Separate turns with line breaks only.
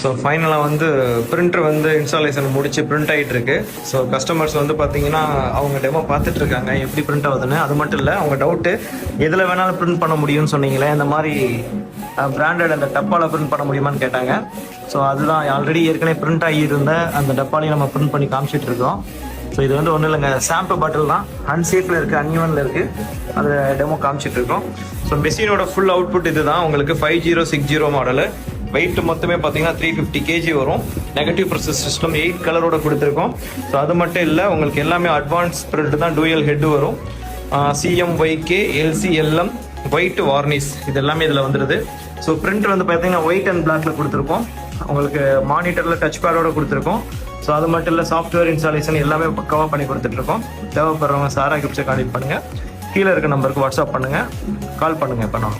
So ஃபைனலாக வந்து printer வந்து இன்ஸ்டாலேஷன் முடிச்சு பிரிண்ட் ஆகிட்டு இருக்கு. ஸோ கஸ்டமர்ஸ் வந்து பார்த்தீங்கன்னா அவங்க டெமோ பார்த்துட்டு இருக்காங்க எப்படி பிரிண்ட் ஆகுதுன்னு. அது மட்டும் இல்லை, அவங்க டவுட்டு எதில் வேணாலும் பிரிண்ட் பண்ண முடியும்னு சொன்னீங்களே, இந்த மாதிரி பிராண்டட் அந்த டப்பாவில் பிரிண்ட் பண்ண முடியுமான்னு கேட்டாங்க. ஸோ அதுதான் ஆல்ரெடி ஏற்கனவே பிரிண்ட் ஆகியிருந்த அந்த டப்பாலையும் நம்ம பிரிண்ட் பண்ணி காமிச்சிட்டு இருக்கோம். ஸோ இது வந்து ஒன்றும் இல்லைங்க, சாம்பிள் பாட்டில் தான், அன்சேஃபில் இருக்குது, அன்இவனில் இருக்குது, அதை டெமோ காமிச்சிட்டு இருக்கோம். ஸோ மெஷினோட ஃபுல் அவுட்புட் இது தான். உங்களுக்கு 5060 மாடலு. வெயிட் மொத்தமே பார்த்தீங்கன்னா 350 kg வரும். நெகட்டிவ் ப்ரெஷர் சிஸ்டம் 8 கலரோட கொடுத்துருக்கோம். ஸோ அது மட்டும் இல்லை, உங்களுக்கு எல்லாமே அட்வான்ஸ் பிரிண்ட் தான், டூயல் ஹெட் வரும். CMYK LCLM ஒயிட் வார்னிஷ் இது எல்லாமே இதில் வந்துடுது. ஸோ பிரிண்ட் வந்து பார்த்தீங்கன்னா ஒயிட் அண்ட் பிளாக்ல கொடுத்துருக்கோம். உங்களுக்கு மானிட்டரில் டச் பேடோட கொடுத்துருக்கோம். ஸோ அது மட்டும் இல்லை, சாஃப்ட்வேர் இன்ஸ்டாலேஷன் எல்லாமே பக்காவாக பண்ணி கொடுத்துட்ருக்கோம். தேவைப்படுறவங்க சாரா கிப்ஸை கான்டெக்ட் பண்ணுங்கள். கீழே இருக்க நம்பருக்கு வாட்ஸ்அப் பண்ணுங்கள், கால் பண்ணுங்கள். இப்போ நான்